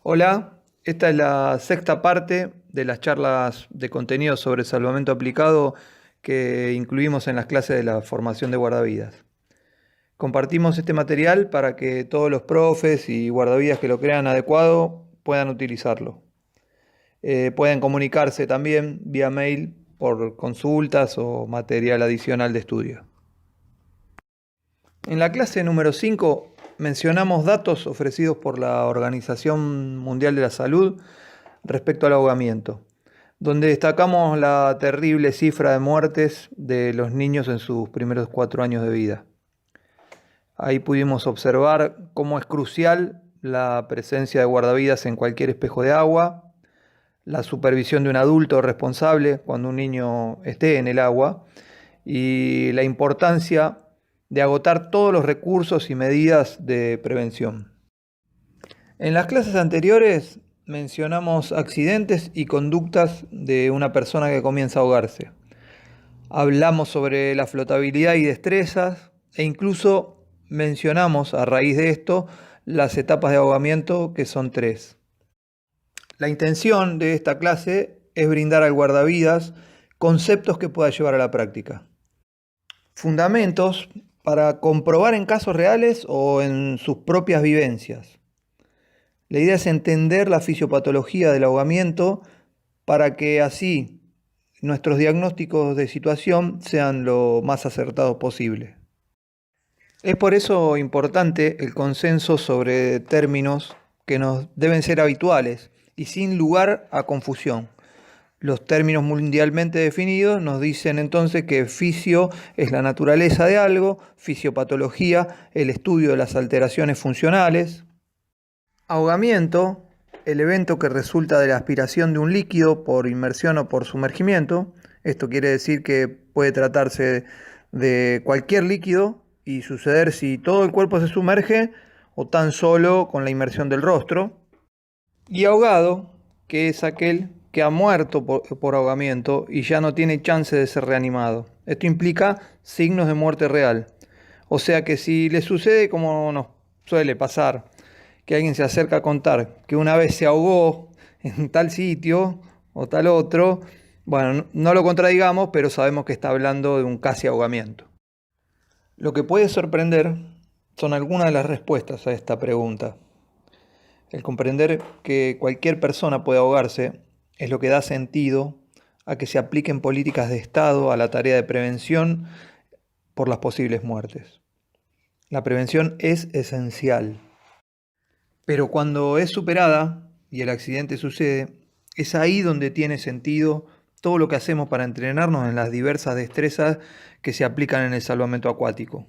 Hola, esta es la sexta parte de las charlas de contenido sobre salvamento aplicado que incluimos en las clases de la formación de guardavidas. Compartimos este material para que todos los profes y guardavidas que lo crean adecuado puedan utilizarlo. Pueden comunicarse también vía mail por consultas o material adicional de estudio. En la clase número 5 mencionamos datos ofrecidos por la Organización Mundial de la Salud respecto al ahogamiento, donde destacamos la terrible cifra de muertes de los niños en sus primeros 4 años de vida. Ahí pudimos observar cómo es crucial la presencia de guardavidas en cualquier espejo de agua, la supervisión de un adulto responsable cuando un niño esté en el agua y la importancia de agotar todos los recursos y medidas de prevención. En las clases anteriores mencionamos accidentes y conductas de una persona que comienza a ahogarse. Hablamos sobre la flotabilidad y destrezas e incluso mencionamos a raíz de esto las etapas de ahogamiento, que son 3. La intención de esta clase es brindar al guardavidas conceptos que pueda llevar a la práctica. Fundamentos para comprobar en casos reales o en sus propias vivencias. La idea es entender la fisiopatología del ahogamiento para que así nuestros diagnósticos de situación sean lo más acertados posible. Es por eso importante el consenso sobre términos que nos deben ser habituales y sin lugar a confusión. Los términos mundialmente definidos nos dicen entonces que fisio es la naturaleza de algo, fisiopatología, el estudio de las alteraciones funcionales, ahogamiento, el evento que resulta de la aspiración de un líquido por inmersión o por sumergimiento. Esto quiere decir que puede tratarse de cualquier líquido y suceder si todo el cuerpo se sumerge o tan solo con la inmersión del rostro. Y ahogado, que es aquel que ha muerto por ahogamiento y ya no tiene chance de ser reanimado. Esto implica signos de muerte real. O sea que si le sucede, como nos suele pasar, que alguien se acerca a contar que una vez se ahogó en tal sitio o tal otro, bueno, no lo contradigamos, pero sabemos que está hablando de un casi ahogamiento. Lo que puede sorprender son algunas de las respuestas a esta pregunta. El comprender que cualquier persona puede ahogarse es lo que da sentido a que se apliquen políticas de Estado a la tarea de prevención por las posibles muertes. La prevención es esencial. Pero cuando es superada y el accidente sucede, es ahí donde tiene sentido todo lo que hacemos para entrenarnos en las diversas destrezas que se aplican en el salvamento acuático.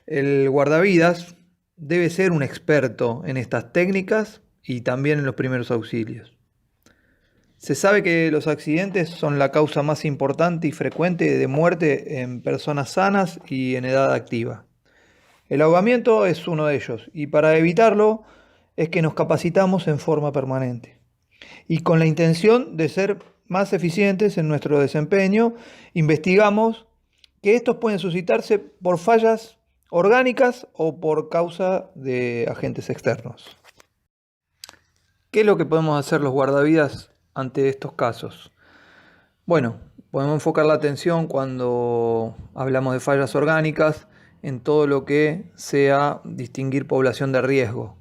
El guardavidas debe ser un experto en estas técnicas y también en los primeros auxilios. Se sabe que los accidentes son la causa más importante y frecuente de muerte en personas sanas y en edad activa. El ahogamiento es uno de ellos y para evitarlo es que nos capacitamos en forma permanente. Y con la intención de ser más eficientes en nuestro desempeño, investigamos que estos pueden suscitarse por fallas orgánicas o por causa de agentes externos. ¿Qué es lo que podemos hacer los guardavidas ante estos casos? Bueno, podemos enfocar la atención cuando hablamos de fallas orgánicas en todo lo que sea distinguir población de riesgo.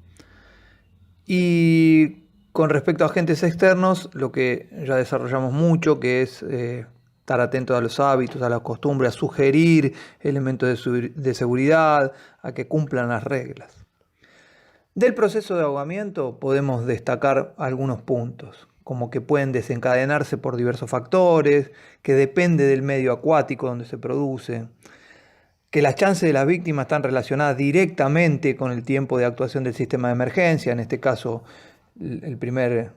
Y con respecto a agentes externos, lo que ya desarrollamos mucho, que es estar atentos a los hábitos, a las costumbres, a sugerir elementos de seguridad, a que cumplan las reglas. Del proceso de ahogamiento podemos destacar algunos puntos, como que pueden desencadenarse por diversos factores, que depende del medio acuático donde se produce, que las chances de las víctimas están relacionadas directamente con el tiempo de actuación del sistema de emergencia. En este caso, el primer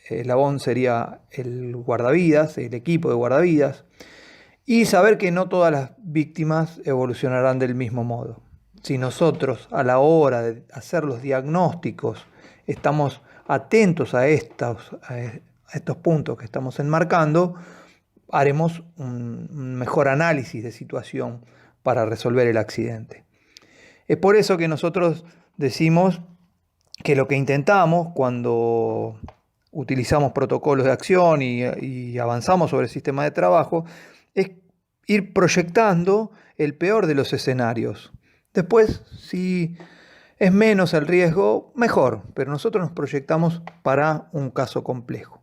eslabón sería el guardavidas, el equipo de guardavidas, y saber que no todas las víctimas evolucionarán del mismo modo. Si nosotros a la hora de hacer los diagnósticos estamos atentos a estos puntos que estamos enmarcando, haremos un mejor análisis de situación para resolver el accidente. Es por eso que nosotros decimos que lo que intentamos cuando utilizamos protocolos de acción y avanzamos sobre el sistema de trabajo es ir proyectando el peor de los escenarios. Después, si es menos el riesgo, mejor, pero nosotros nos proyectamos para un caso complejo.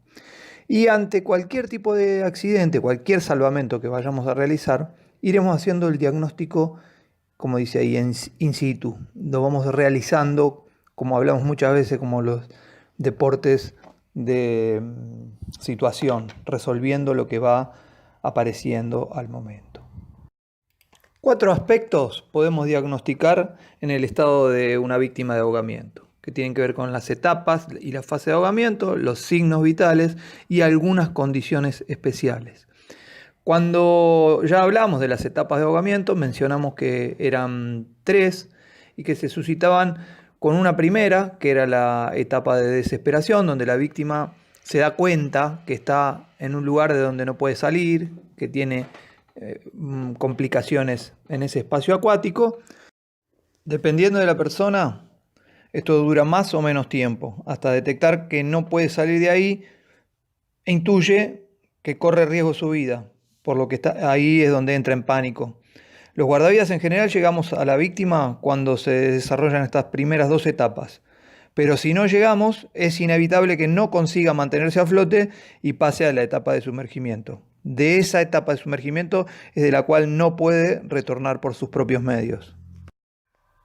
Y ante cualquier tipo de accidente, cualquier salvamento que vayamos a realizar, iremos haciendo el diagnóstico, como dice ahí, in situ. Lo vamos realizando, como hablamos muchas veces, como los deportes de situación, resolviendo lo que va apareciendo al momento. 4 aspectos podemos diagnosticar en el estado de una víctima de ahogamiento, que tienen que ver con las etapas y la fase de ahogamiento, los signos vitales y algunas condiciones especiales. Cuando ya hablamos de las etapas de ahogamiento, mencionamos que eran 3 y que se suscitaban con una primera, que era la etapa de desesperación, donde la víctima se da cuenta que está en un lugar de donde no puede salir, que tiene complicaciones en ese espacio acuático. Dependiendo de la persona, esto dura más o menos tiempo, hasta detectar que no puede salir de ahí e intuye que corre riesgo su vida, por lo que ahí es donde entra en pánico. Los guardavidas en general llegamos a la víctima cuando se desarrollan estas primeras 2 etapas, pero si no llegamos es inevitable que no consiga mantenerse a flote y pase a la etapa de sumergimiento. De esa etapa de sumergimiento es de la cual no puede retornar por sus propios medios.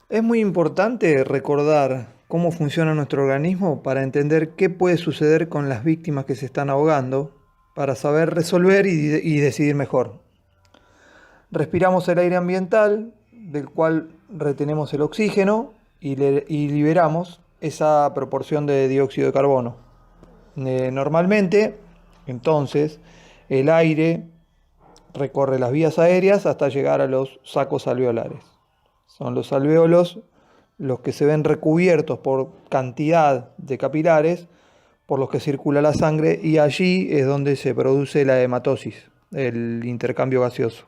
Es muy importante recordar cómo funciona nuestro organismo para entender qué puede suceder con las víctimas que se están ahogando, para saber resolver y decidir mejor. Respiramos el aire ambiental, del cual retenemos el oxígeno y liberamos esa proporción de dióxido de carbono. Normalmente, entonces, el aire recorre las vías aéreas hasta llegar a los sacos alveolares. Son los alvéolos los que se ven recubiertos por cantidad de capilares por los que circula la sangre, y allí es donde se produce la hematosis, el intercambio gaseoso.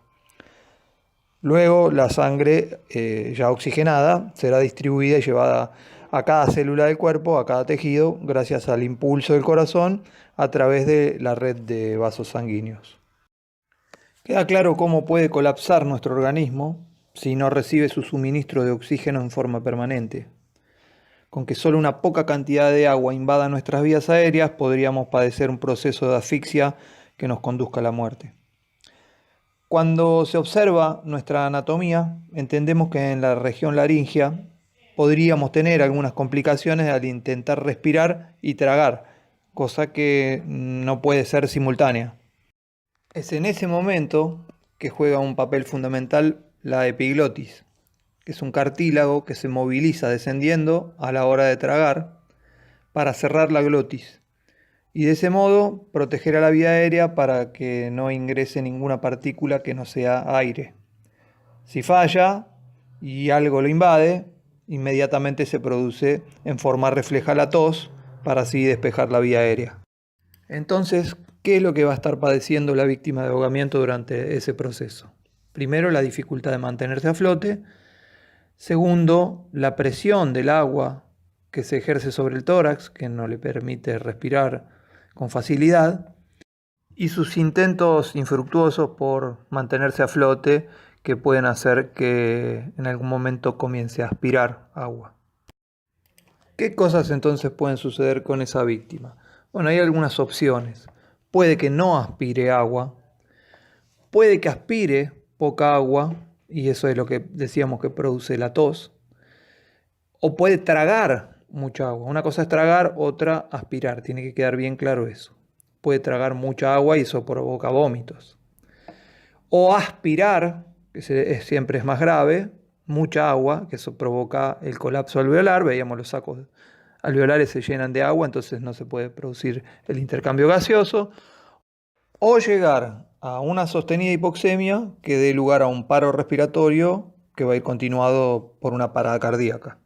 Luego la sangre ya oxigenada será distribuida y llevada a cada célula del cuerpo, a cada tejido, gracias al impulso del corazón a través de la red de vasos sanguíneos. Queda claro cómo puede colapsar nuestro organismo si no recibe su suministro de oxígeno en forma permanente. Con que solo una poca cantidad de agua invada nuestras vías aéreas, podríamos padecer un proceso de asfixia que nos conduzca a la muerte. Cuando se observa nuestra anatomía, entendemos que en la región laringea podríamos tener algunas complicaciones al intentar respirar y tragar, cosa que no puede ser simultánea. Es en ese momento que juega un papel fundamental la epiglotis, que es un cartílago que se moviliza descendiendo a la hora de tragar para cerrar la glotis y de ese modo proteger a la vía aérea para que no ingrese ninguna partícula que no sea aire. Si falla y algo lo invade, inmediatamente se produce en forma refleja la tos para así despejar la vía aérea. Entonces, ¿qué es lo que va a estar padeciendo la víctima de ahogamiento durante ese proceso? Primero, la dificultad de mantenerse a flote. Segundo, la presión del agua que se ejerce sobre el tórax, que no le permite respirar con facilidad. Y sus intentos infructuosos por mantenerse a flote, que pueden hacer que en algún momento comience a aspirar agua. ¿Qué cosas entonces pueden suceder con esa víctima? Bueno, hay algunas opciones. Puede que no aspire agua, puede que aspire poca agua, y eso es lo que decíamos que produce la tos, o puede tragar mucha agua. Una cosa es tragar, otra aspirar, tiene que quedar bien claro eso. Puede tragar mucha agua y eso provoca vómitos. O aspirar, que siempre es más grave, mucha agua, que eso provoca el colapso alveolar. Veíamos los sacos alveolares se llenan de agua, entonces no se puede producir el intercambio gaseoso. O llegar a una sostenida hipoxemia que dé lugar a un paro respiratorio que va a ir continuado por una parada cardíaca.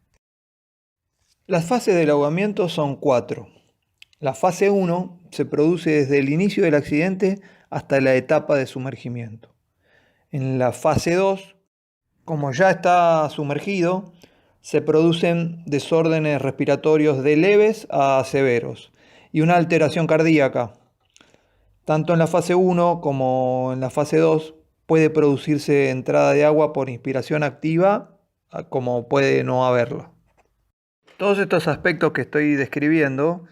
Las fases del ahogamiento son 4. La fase 1 se produce desde el inicio del accidente hasta la etapa de sumergimiento. En la fase 2, como ya está sumergido, se producen desórdenes respiratorios de leves a severos y una alteración cardíaca. Tanto en la fase 1 como en la fase 2 puede producirse entrada de agua por inspiración activa, como puede no haberlo. Todos estos aspectos que estoy describiendo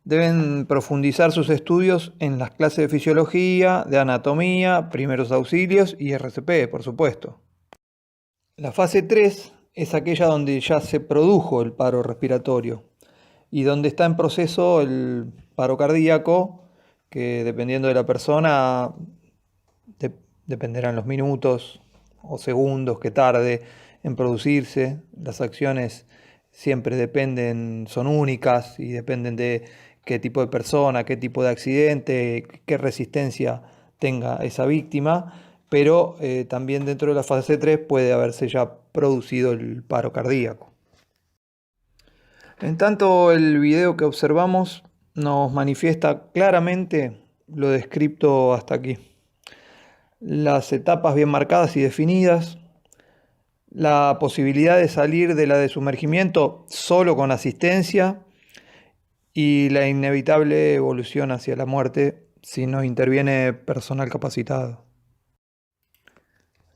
deben profundizar sus estudios en las clases de fisiología, de anatomía, primeros auxilios y RCP, por supuesto. La fase 3 es aquella donde ya se produjo el paro respiratorio y donde está en proceso el paro cardíaco, que dependiendo de la persona dependerán los minutos o segundos que tarde en producirse. Las acciones siempre dependen, son únicas y dependen de qué tipo de persona, qué tipo de accidente, qué resistencia tenga esa víctima, pero también dentro de la fase 3 puede haberse ya producido el paro cardíaco. En tanto, el video que observamos nos manifiesta claramente lo descrito hasta aquí. Las etapas bien marcadas y definidas, la posibilidad de salir de la de sumergimiento solo con asistencia y la inevitable evolución hacia la muerte si no interviene personal capacitado.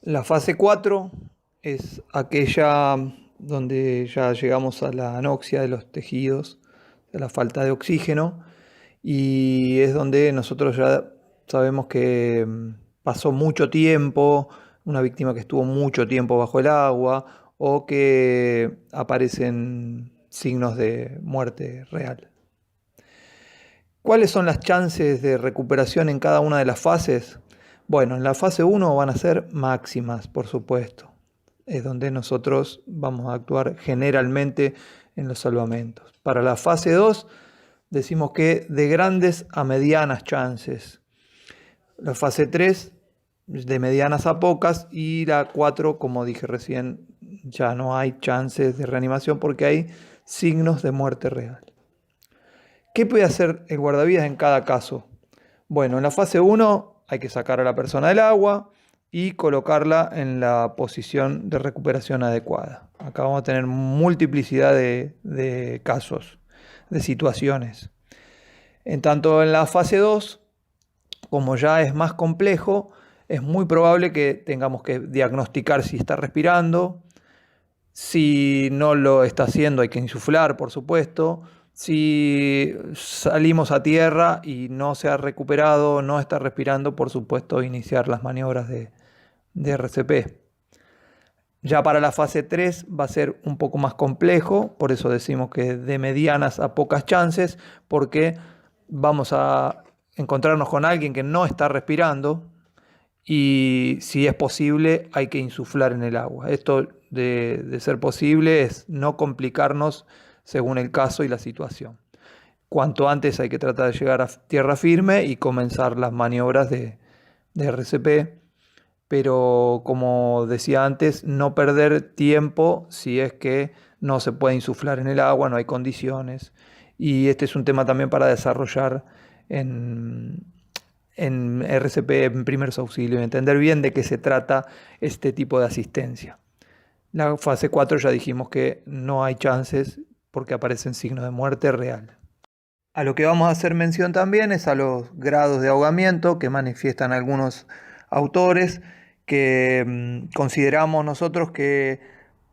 La fase 4 es aquella donde ya llegamos a la anoxia de los tejidos, a la falta de oxígeno, y es donde nosotros ya sabemos que pasó mucho tiempo, una víctima que estuvo mucho tiempo bajo el agua o que aparecen signos de muerte real. ¿Cuáles son las chances de recuperación en cada una de las fases? Bueno, en la fase 1 van a ser máximas, por supuesto. Es donde nosotros vamos a actuar generalmente en los salvamentos. Para la fase 2 decimos que de grandes a medianas chances. La fase 3 de medianas a pocas y la 4, como dije recién, ya no hay chances de reanimación porque hay signos de muerte real. ¿Qué puede hacer el guardavidas en cada caso? Bueno, en la fase 1 hay que sacar a la persona del agua y colocarla en la posición de recuperación adecuada. Acá vamos a tener multiplicidad de casos, de situaciones. En tanto en la fase 2, como ya es más complejo, es muy probable que tengamos que diagnosticar si está respirando. Si no lo está haciendo, hay que insuflar, por supuesto. Si salimos a tierra y no se ha recuperado, no está respirando, por supuesto, iniciar las maniobras de RCP. Ya para la fase 3 va a ser un poco más complejo, por eso decimos que de medianas a pocas chances, porque vamos a encontrarnos con alguien que no está respirando y si es posible hay que insuflar en el agua. Esto de ser posible es no complicarnos según el caso y la situación. Cuanto antes hay que tratar de llegar a tierra firme y comenzar las maniobras de RCP, pero como decía antes, no perder tiempo si es que no se puede insuflar en el agua, no hay condiciones. Y este es un tema también para desarrollar en RCP, en primeros auxilios, entender bien de qué se trata este tipo de asistencia. La fase 4 ya dijimos que no hay chances porque aparecen signos de muerte real. A lo que vamos a hacer mención también es a los grados de ahogamiento que manifiestan algunos autores que consideramos nosotros que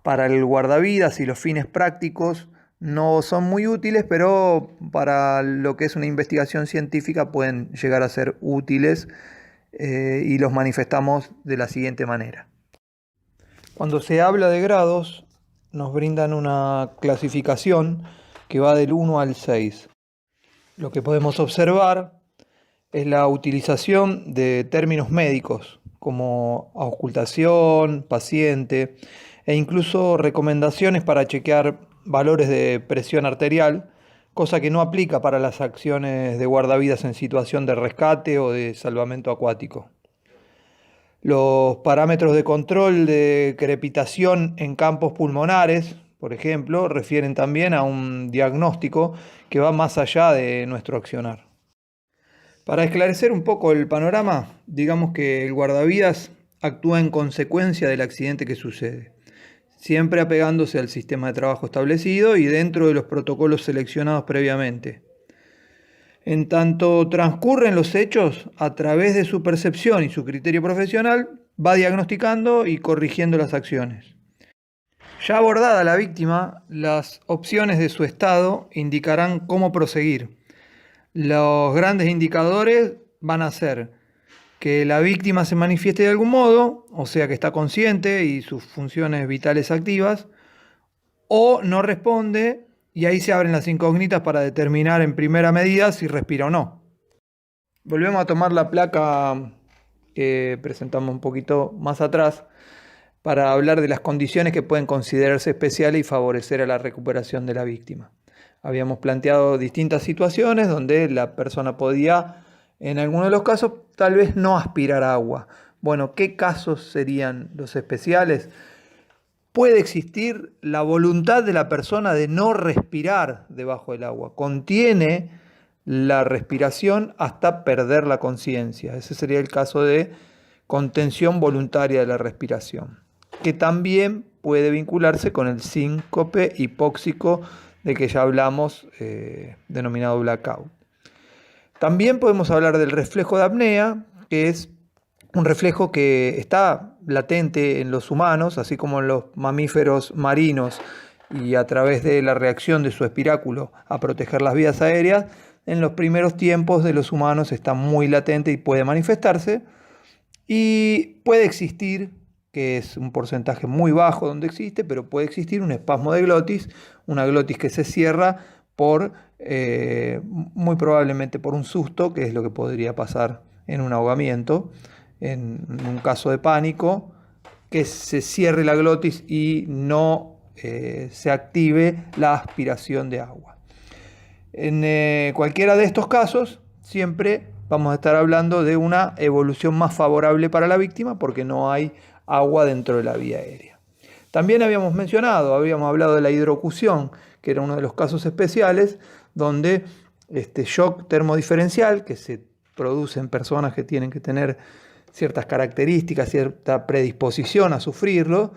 para el guardavidas y los fines prácticos no son muy útiles, pero para lo que es una investigación científica pueden llegar a ser útiles y los manifestamos de la siguiente manera. Cuando se habla de grados, nos brindan una clasificación que va del 1 al 6. Lo que podemos observar es la utilización de términos médicos como auscultación, paciente e incluso recomendaciones para chequear valores de presión arterial, cosa que no aplica para las acciones de guardavidas en situación de rescate o de salvamento acuático. Los parámetros de control de crepitación en campos pulmonares, por ejemplo, refieren también a un diagnóstico que va más allá de nuestro accionar. Para esclarecer un poco el panorama, digamos que el guardavidas actúa en consecuencia del accidente que sucede. siempre apegándose al sistema de trabajo establecido y dentro de los protocolos seleccionados previamente. En tanto transcurren los hechos, a través de su percepción y su criterio profesional, va diagnosticando y corrigiendo las acciones. Ya abordada la víctima, las opciones de su estado indicarán cómo proseguir. Los grandes indicadores van a ser que la víctima se manifieste de algún modo, o sea que está consciente y sus funciones vitales activas, o no responde, y ahí se abren las incógnitas para determinar en primera medida si respira o no. Volvemos a tomar la placa que presentamos un poquito más atrás para hablar de las condiciones que pueden considerarse especiales y favorecer a la recuperación de la víctima. Habíamos planteado distintas situaciones donde la persona podía, en algunos de los casos, tal vez no aspirar agua. Bueno, ¿qué casos serían los especiales? Puede existir la voluntad de la persona de no respirar debajo del agua. Contiene la respiración hasta perder la conciencia. Ese sería el caso de contención voluntaria de la respiración, que también puede vincularse con el síncope hipóxico de que ya hablamos, denominado blackout. También podemos hablar del reflejo de apnea, que es un reflejo que está latente en los humanos, así como en los mamíferos marinos, y a través de la reacción de su espiráculo a proteger las vías aéreas, en los primeros tiempos de los humanos está muy latente y puede manifestarse, y puede existir, que es un porcentaje muy bajo donde existe, pero puede existir un espasmo de glotis, una glotis que se cierra por, muy probablemente por un susto, que es lo que podría pasar en un ahogamiento, en un caso de pánico, que se cierre la glotis y no se active la aspiración de agua. En cualquiera de estos casos, siempre vamos a estar hablando de una evolución más favorable para la víctima porque no hay agua dentro de la vía aérea. También habíamos hablado de la hidrocución, que era uno de los casos especiales donde este shock termodiferencial que se produce en personas que tienen que tener ciertas características, cierta predisposición a sufrirlo,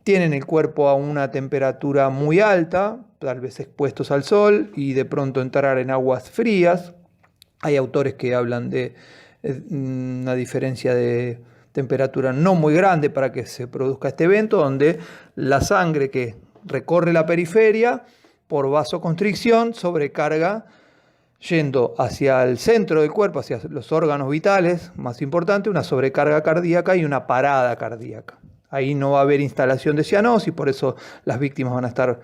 tienen el cuerpo a una temperatura muy alta, tal vez expuestos al sol, y de pronto entrar en aguas frías. Hay autores que hablan de una diferencia de temperatura no muy grande para que se produzca este evento, donde la sangre que recorre la periferia por vasoconstricción sobrecarga yendo hacia el centro del cuerpo, hacia los órganos vitales, más importante, una sobrecarga cardíaca y una parada cardíaca. Ahí no va a haber instalación de cianosis, por eso las víctimas van a estar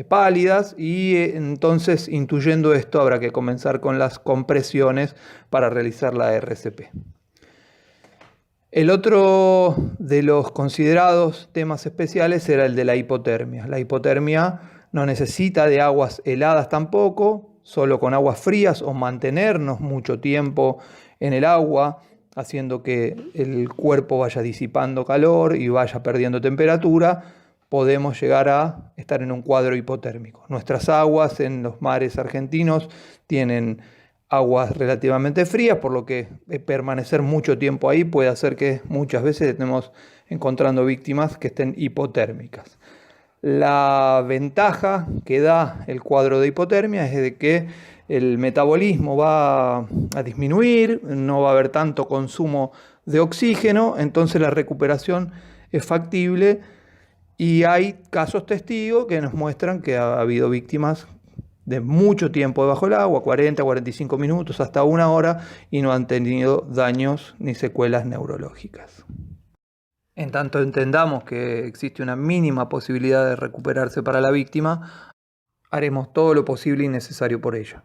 pálidas y entonces, intuyendo esto, habrá que comenzar con las compresiones para realizar la RCP. El otro de los considerados temas especiales era el de la hipotermia. La hipotermia no necesita de aguas heladas tampoco, solo con aguas frías o mantenernos mucho tiempo en el agua, haciendo que el cuerpo vaya disipando calor y vaya perdiendo temperatura, podemos llegar a estar en un cuadro hipotérmico. Nuestras aguas en los mares argentinos tienen aguas relativamente frías, por lo que permanecer mucho tiempo ahí puede hacer que muchas veces estemos encontrando víctimas que estén hipotérmicas. La ventaja que da el cuadro de hipotermia es de que el metabolismo va a disminuir, no va a haber tanto consumo de oxígeno, entonces la recuperación es factible y hay casos testigos que nos muestran que ha habido víctimas de mucho tiempo debajo del agua, 40, 45 minutos, hasta una hora, y no han tenido daños ni secuelas neurológicas. En tanto entendamos que existe una mínima posibilidad de recuperarse para la víctima, haremos todo lo posible y necesario por ella.